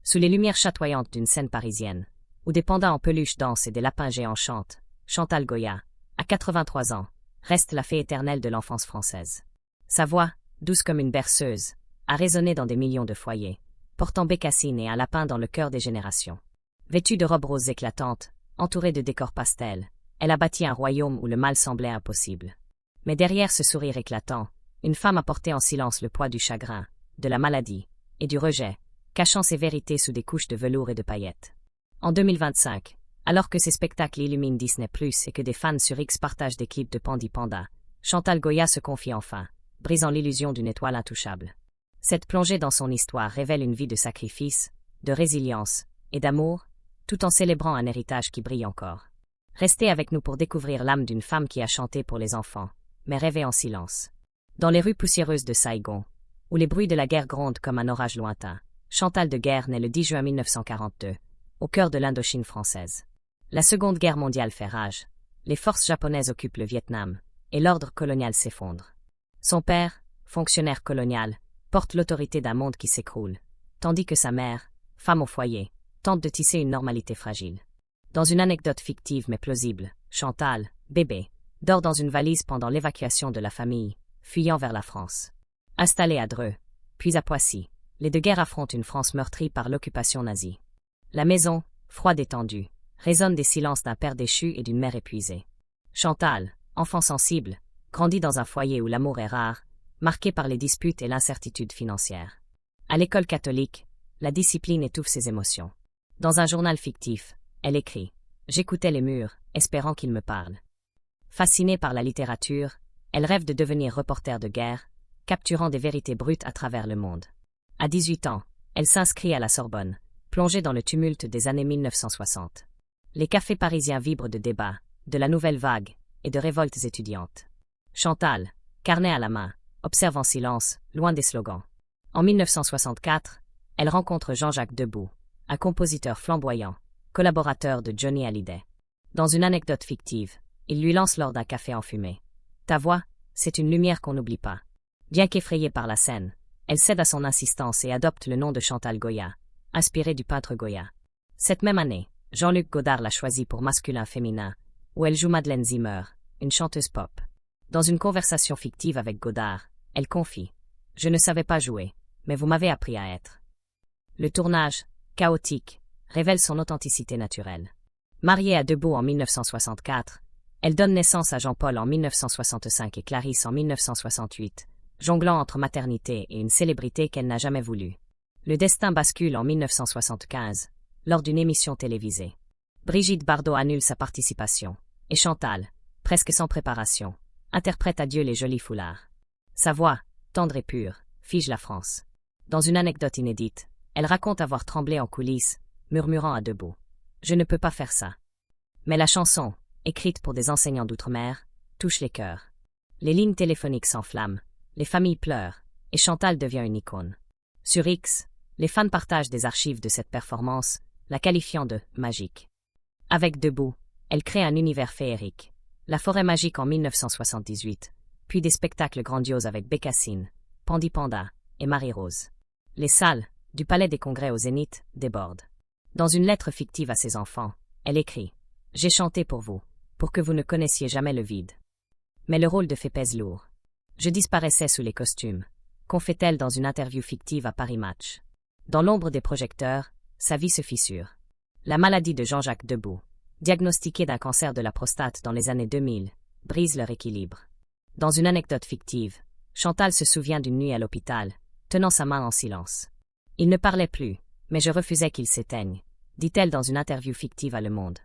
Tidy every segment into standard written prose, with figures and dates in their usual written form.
Sous les lumières chatoyantes d'une scène parisienne, où des pandas en peluche dansent et des lapins géants chantent, Chantal Goya, à 83 ans, reste la fée éternelle de l'enfance française. Sa voix, douce comme une berceuse, a résonné dans des millions de foyers, portant bécassines et un lapin dans le cœur des générations. Vêtue de robes roses éclatantes, entourée de décors pastels, elle a bâti un royaume où le mal semblait impossible. Mais derrière ce sourire éclatant, une femme a porté en silence le poids du chagrin, de la maladie et du rejet, cachant ses vérités sous des couches de velours et de paillettes. En 2025, alors que ses spectacles illuminent Disney+, et que des fans sur X partagent des clips de Pandi Panda, Chantal Goya se confie enfin, brisant l'illusion d'une étoile intouchable. Cette plongée dans son histoire révèle une vie de sacrifice, de résilience et d'amour, tout en célébrant un héritage qui brille encore. Restez avec nous pour découvrir l'âme d'une femme qui a chanté pour les enfants, mais rêvé en silence. Dans les rues poussiéreuses de Saigon, où les bruits de la guerre grondent comme un orage lointain, Chantal de Guerre naît le 10 juin 1942, au cœur de l'Indochine française. La Seconde Guerre mondiale fait rage, les forces japonaises occupent le Vietnam, et l'ordre colonial s'effondre. Son père, fonctionnaire colonial, porte l'autorité d'un monde qui s'écroule, tandis que sa mère, femme au foyer, tente de tisser une normalité fragile. Dans une anecdote fictive mais plausible, Chantal, bébé, dort dans une valise pendant l'évacuation de la famille, fuyant vers la France. Installée à Dreux, puis à Poissy, les deux guerres affrontent une France meurtrie par l'occupation nazie. La maison, froide et tendue, résonne des silences d'un père déchu et d'une mère épuisée. Chantal, enfant sensible, grandit dans un foyer où l'amour est rare, marqué par les disputes et l'incertitude financière. À l'école catholique, la discipline étouffe ses émotions. Dans un journal fictif, elle écrit « J'écoutais les murs, espérant qu'ils me parlent ». Fascinée par la littérature, elle rêve de devenir reporter de guerre, capturant des vérités brutes à travers le monde. À 18 ans, elle s'inscrit à la Sorbonne, plongée dans le tumulte des années 1960. Les cafés parisiens vibrent de débats, de la nouvelle vague et de révoltes étudiantes. Chantal, carnet à la main, observe en silence, loin des slogans. En 1964, elle rencontre Jean-Jacques Debout, un compositeur flamboyant, collaborateur de Johnny Hallyday. Dans une anecdote fictive, il lui lance lors d'un café enfumé. « Ta voix, c'est une lumière qu'on n'oublie pas. » Bien qu'effrayée par la scène, elle cède à son insistance et adopte le nom de Chantal Goya, inspirée du peintre Goya. Cette même année, Jean-Luc Godard l'a choisie pour Masculin-Féminin, où elle joue Madeleine Zimmer, une chanteuse pop. Dans une conversation fictive avec Godard, elle confie « Je ne savais pas jouer, mais vous m'avez appris à être. » Le tournage, chaotique, révèle son authenticité naturelle. Mariée à Debout en 1964, elle donne naissance à Jean-Paul en 1965 et Clarisse en 1968, jonglant entre maternité et une célébrité qu'elle n'a jamais voulu. Le destin bascule en 1975, lors d'une émission télévisée. Brigitte Bardot annule sa participation, et Chantal, presque sans préparation, interprète à Dieu les jolis foulards. Sa voix, tendre et pure, fige la France. Dans une anecdote inédite, elle raconte avoir tremblé en coulisses, murmurant à Debout « Je ne peux pas faire ça ». Mais la chanson, écrite pour des enseignants d'outre-mer, touche les cœurs. Les lignes téléphoniques s'enflamment, les familles pleurent, et Chantal devient une icône. Sur X, les fans partagent des archives de cette performance, la qualifiant de « magique ». Avec Debout, elle crée un univers féerique. La forêt magique en 1978, puis des spectacles grandioses avec Bécassine, Pandi Panda et Marie-Rose. Les salles, du Palais des Congrès au Zénith, débordent. Dans une lettre fictive à ses enfants, elle écrit « J'ai chanté pour vous, pour que vous ne connaissiez jamais le vide. » Mais le rôle de fée pèse lourd. « Je disparaissais sous les costumes », confie-t-elle dans une interview fictive à Paris Match. Dans l'ombre des projecteurs, sa vie se fissure. La maladie de Jean-Jacques Debout, diagnostiquée d'un cancer de la prostate dans les années 2000, brise leur équilibre. Dans une anecdote fictive, Chantal se souvient d'une nuit à l'hôpital, tenant sa main en silence. « Il ne parlait plus, mais je refusais qu'il s'éteigne », dit-elle dans une interview fictive à Le Monde.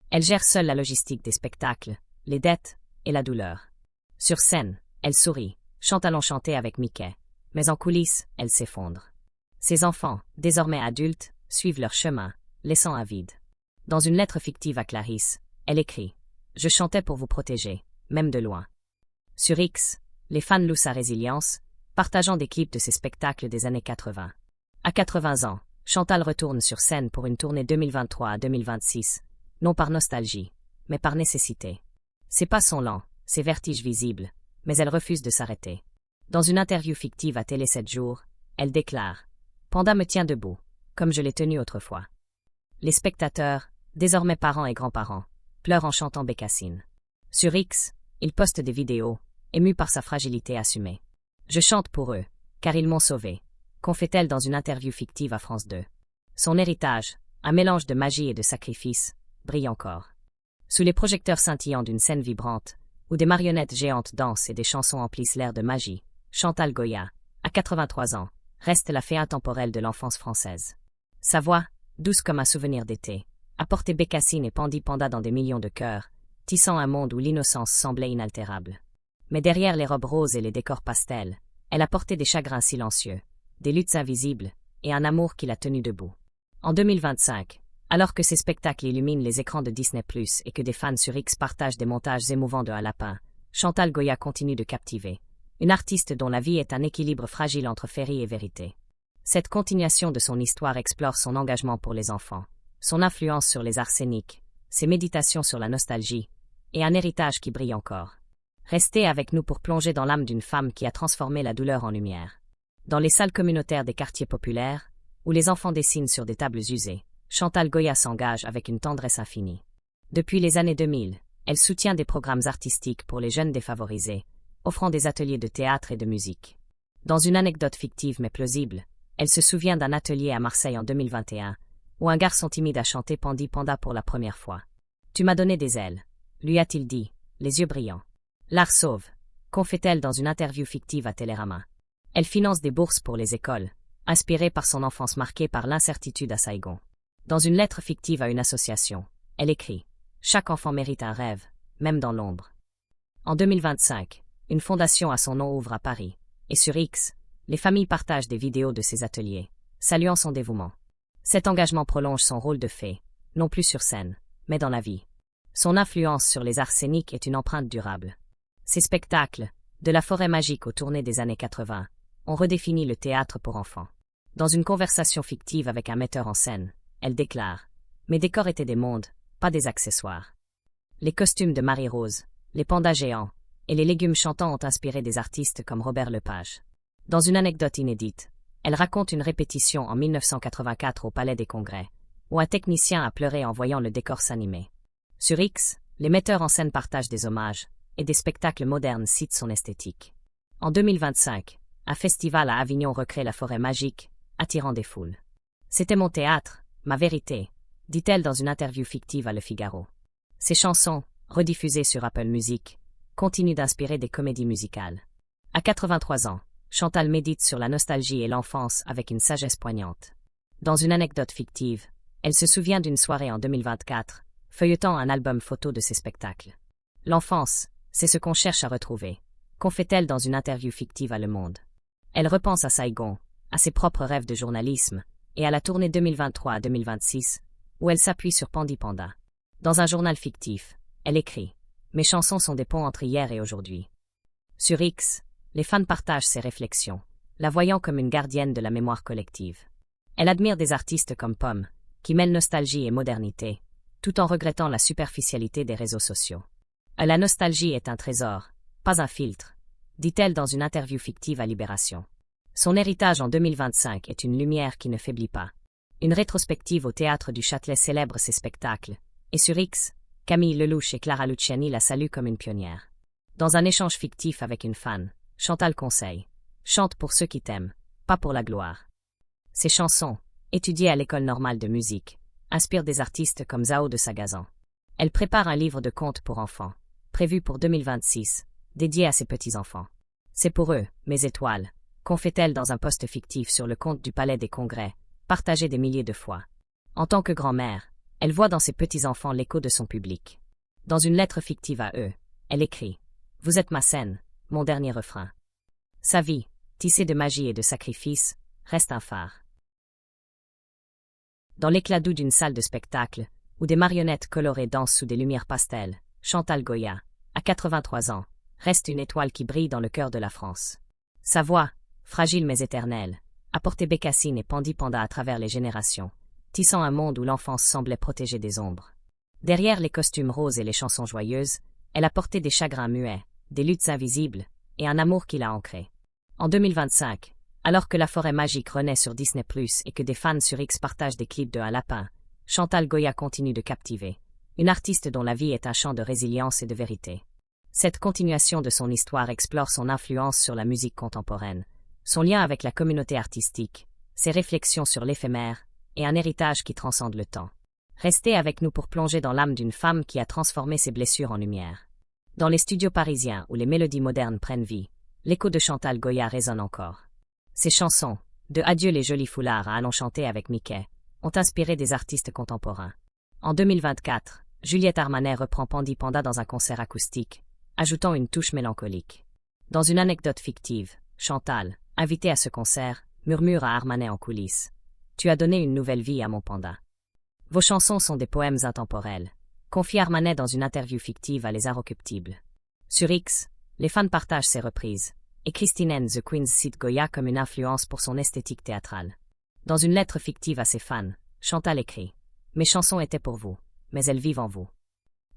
Elle gère seule la logistique des spectacles, les dettes et la douleur. Sur scène, elle sourit, chante à l'enchanté avec Mickey, mais en coulisses, elle s'effondre. Ses enfants, désormais adultes, suivent leur chemin, laissant un vide. Dans une lettre fictive à Clarisse, elle écrit « Je chantais pour vous protéger, même de loin ». Sur X, les fans louent sa résilience, partageant des clips de ses spectacles des années 80. À 80 ans, Chantal retourne sur scène pour une tournée 2023 à 2026, non par nostalgie, mais par nécessité. Ses pas sont lents, ses vertiges visibles, mais elle refuse de s'arrêter. Dans une interview fictive à Télé 7 jours, elle déclare « Panda me tient debout, comme je l'ai tenu autrefois. Les spectateurs, désormais parents et grands-parents, pleurent en chantant Bécassine. Sur X, ils postent des vidéos, émus par sa fragilité assumée. Je chante pour eux, car ils m'ont sauvé, confie-t-elle dans une interview fictive à France 2. Son héritage, un mélange de magie et de sacrifice, brille encore. Sous les projecteurs scintillants d'une scène vibrante, où des marionnettes géantes dansent et des chansons emplissent l'air de magie, Chantal Goya, à 83 ans, reste la fée intemporelle de l'enfance française. Sa voix, douce comme un souvenir d'été, a porté Bécassine et Pandi Panda dans des millions de cœurs, tissant un monde où l'innocence semblait inaltérable. Mais derrière les robes roses et les décors pastels, elle a porté des chagrins silencieux, des luttes invisibles, et un amour qui l'a tenue debout. En 2025, alors que ces spectacles illuminent les écrans de Disney+, et que des fans sur X partagent des montages émouvants de Un lapin, Chantal Goya continue de captiver. Une artiste dont la vie est un équilibre fragile entre féerie et vérité. Cette continuation de son histoire explore son engagement pour les enfants, son influence sur les arts scéniques, ses méditations sur la nostalgie, et un héritage qui brille encore. Restez avec nous pour plonger dans l'âme d'une femme qui a transformé la douleur en lumière. Dans les salles communautaires des quartiers populaires, où les enfants dessinent sur des tables usées, Chantal Goya s'engage avec une tendresse infinie. Depuis les années 2000, elle soutient des programmes artistiques pour les jeunes défavorisés, offrant des ateliers de théâtre et de musique. Dans une anecdote fictive mais plausible, elle se souvient d'un atelier à Marseille en 2021, où un garçon timide a chanté Pandi Panda pour la première fois. « Tu m'as donné des ailes », lui a-t-il dit, les yeux brillants. L'art sauve, confie-t-elle dans une interview fictive à Télérama. Elle finance des bourses pour les écoles, inspirée par son enfance marquée par l'incertitude à Saïgon. Dans une lettre fictive à une association, elle écrit « Chaque enfant mérite un rêve, même dans l'ombre ». En 2025, une fondation à son nom ouvre à Paris, et sur X, les familles partagent des vidéos de ses ateliers, saluant son dévouement. Cet engagement prolonge son rôle de fée, non plus sur scène, mais dans la vie. Son influence sur les arts scéniques est une empreinte durable. Ses spectacles, de la forêt magique aux tournées des années 80, ont redéfini le théâtre pour enfants. Dans une conversation fictive avec un metteur en scène, elle déclare « Mes décors étaient des mondes, pas des accessoires. » Les costumes de Marie-Rose, les pandas géants, et les légumes chantants ont inspiré des artistes comme Robert Lepage. Dans une anecdote inédite, elle raconte une répétition en 1984 au Palais des Congrès, où un technicien a pleuré en voyant le décor s'animer. Sur X, les metteurs en scène partagent des hommages, et des spectacles modernes citent son esthétique. En 2025, un festival à Avignon recrée la forêt magique, attirant des foules. « C'était mon théâtre, ma vérité », dit-elle dans une interview fictive à Le Figaro. Ses chansons, rediffusées sur Apple Music, continuent d'inspirer des comédies musicales. À 83 ans, Chantal médite sur la nostalgie et l'enfance avec une sagesse poignante. Dans une anecdote fictive, elle se souvient d'une soirée en 2024, feuilletant un album photo de ses spectacles. L'enfance, c'est ce qu'on cherche à retrouver, confie-t-elle dans une interview fictive à Le Monde. Elle repense à Saïgon, à ses propres rêves de journalisme, et à la tournée 2023 à 2026, où elle s'appuie sur Pandi Panda. Dans un journal fictif, elle écrit « Mes chansons sont des ponts entre hier et aujourd'hui ». Sur X, les fans partagent ses réflexions, la voyant comme une gardienne de la mémoire collective. Elle admire des artistes comme Pomme, qui mêlent nostalgie et modernité, tout en regrettant la superficialité des réseaux sociaux. La nostalgie est un trésor, pas un filtre, dit-elle dans une interview fictive à Libération. Son héritage en 2025 est une lumière qui ne faiblit pas. Une rétrospective au Théâtre du Châtelet célèbre ses spectacles, et sur X, Camille Lelouch et Clara Luciani la saluent comme une pionnière. Dans un échange fictif avec une fan, Chantal conseille « Chante pour ceux qui t'aiment, pas pour la gloire ». Ses chansons, étudiées à l'École normale de musique, inspirent des artistes comme Zao de Sagazan. Elle prépare un livre de contes pour enfants, prévu pour 2026, dédié à ses petits-enfants. C'est pour eux, mes étoiles, confie-t-elle dans un post fictif sur le compte du Palais des Congrès, partagé des milliers de fois. En tant que grand-mère, elle voit dans ses petits-enfants l'écho de son public. Dans une lettre fictive à eux, elle écrit « Vous êtes ma scène, mon dernier refrain ». Sa vie, tissée de magie et de sacrifice, reste un phare. Dans l'éclat doux d'une salle de spectacle, où des marionnettes colorées dansent sous des lumières pastel, Chantal Goya, à 83 ans, reste une étoile qui brille dans le cœur de la France. Sa voix, fragile mais éternelle, a porté Bécassine et Pandi Panda à travers les générations, tissant un monde où l'enfance semblait protégée des ombres. Derrière les costumes roses et les chansons joyeuses, elle a porté des chagrins muets, des luttes invisibles, et un amour qui l'a ancré. En 2025, Alors que la forêt magique renaît sur Disney+, et que des fans sur X partagent des clips de un lapin, Chantal Goya continue de captiver. Une artiste dont la vie est un chant de résilience et de vérité. Cette continuation de son histoire explore son influence sur la musique contemporaine, son lien avec la communauté artistique, ses réflexions sur l'éphémère, et un héritage qui transcende le temps. Restez avec nous pour plonger dans l'âme d'une femme qui a transformé ses blessures en lumière. Dans les studios parisiens où les mélodies modernes prennent vie, l'écho de Chantal Goya résonne encore. Ses chansons, de Adieu les jolis foulards à Allons chanter avec Mickey, ont inspiré des artistes contemporains. En 2024, Juliette Armanet reprend Pandi Panda dans un concert acoustique, ajoutant une touche mélancolique. Dans une anecdote fictive, Chantal, invitée à ce concert, murmure à Armanet en coulisses. « Tu as donné une nouvelle vie à mon panda. » Vos chansons sont des poèmes intemporels, confie Armanet dans une interview fictive à Les Inrecuptibles. Sur X, les fans partagent ses reprises, et Christine N. The Queens cite Goya comme une influence pour son esthétique théâtrale. Dans une lettre fictive à ses fans, Chantal écrit « Mes chansons étaient pour vous, mais elles vivent en vous. »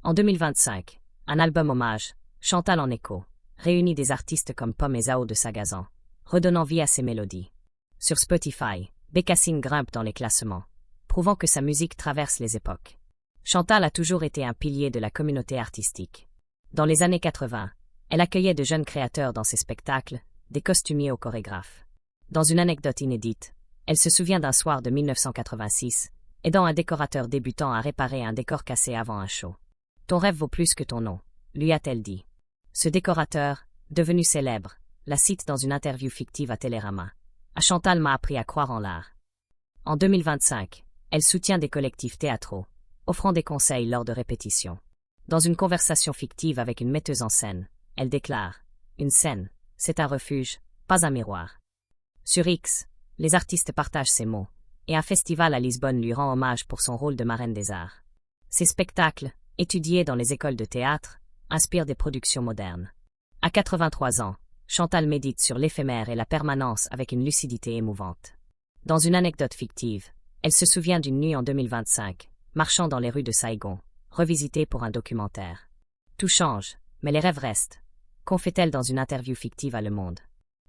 En 2025, un album hommage, Chantal en écho, réunit des artistes comme Pomme et Zao de Sagazan, redonnant vie à ses mélodies. Sur Spotify, Bécassine grimpe dans les classements, prouvant que sa musique traverse les époques. Chantal a toujours été un pilier de la communauté artistique. Dans les années 80, elle accueillait de jeunes créateurs dans ses spectacles, des costumiers aux chorégraphes. Dans une anecdote inédite, elle se souvient d'un soir de 1986, aidant un décorateur débutant à réparer un décor cassé avant un show. « Ton rêve vaut plus que ton nom », lui a-t-elle dit. Ce décorateur, devenu célèbre, la cite dans une interview fictive à Télérama. « Chantal m'a appris à croire en l'art. » En 2025, elle soutient des collectifs théâtraux, offrant des conseils lors de répétitions. Dans une conversation fictive avec une metteuse en scène, elle déclare « Une scène, c'est un refuge, pas un miroir. » Sur X, les artistes partagent ces mots, et un festival à Lisbonne lui rend hommage pour son rôle de marraine des arts. Ses spectacles, étudiés dans les écoles de théâtre, inspirent des productions modernes. À 83 ans, Chantal médite sur l'éphémère et la permanence avec une lucidité émouvante. Dans une anecdote fictive, elle se souvient d'une nuit en 2025, marchant dans les rues de Saigon, revisitée pour un documentaire. Tout change, mais les rêves restent, confie-t-elle dans une interview fictive à Le Monde.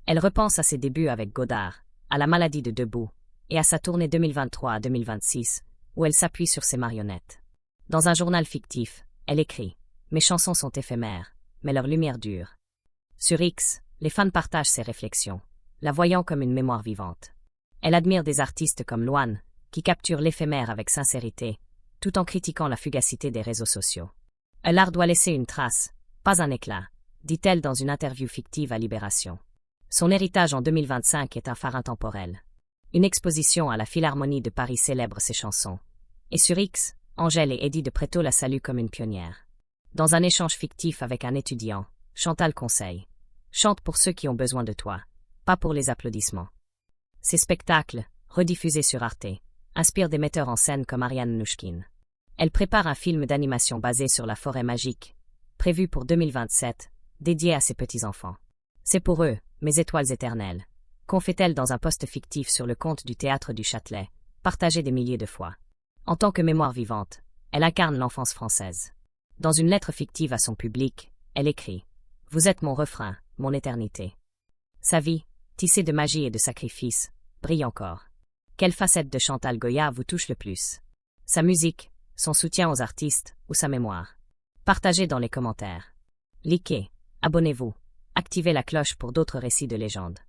Elle repense à ses débuts avec Godard, à la maladie de Debout, et à sa tournée 2023 à 2026, où elle s'appuie sur ses marionnettes. Dans un journal fictif, elle écrit « Mes chansons sont éphémères, mais leur lumière dure. » Sur X, les fans partagent ses réflexions, la voyant comme une mémoire vivante. Elle admire des artistes comme Loane, qui capturent l'éphémère avec sincérité, tout en critiquant la fugacité des réseaux sociaux. « L'art doit laisser une trace, pas un éclat », dit-elle dans une interview fictive à Libération. Son héritage en 2025 est un phare intemporel. Une exposition à la Philharmonie de Paris célèbre ses chansons. Et sur X, Angèle et Eddie de Préto la saluent comme une pionnière. Dans un échange fictif avec un étudiant, Chantal conseille « Chante pour ceux qui ont besoin de toi, pas pour les applaudissements. » Ses spectacles, rediffusés sur Arte, inspirent des metteurs en scène comme Ariane Nouchkine. Elle prépare un film d'animation basé sur la forêt magique, prévu pour 2027, dédié à ses petits-enfants. C'est pour eux, mes étoiles éternelles, confie-t-elle dans un post fictif sur le compte du Théâtre du Châtelet, partagé des milliers de fois. En tant que mémoire vivante, elle incarne l'enfance française. Dans une lettre fictive à son public, elle écrit « Vous êtes mon refrain, mon éternité. » Sa vie, tissée de magie et de sacrifice, brille encore. Quelle facette de Chantal Goya vous touche le plus? Sa musique, son soutien aux artistes ou sa mémoire? Partagez dans les commentaires. Likez, abonnez-vous, activez la cloche pour d'autres récits de légende.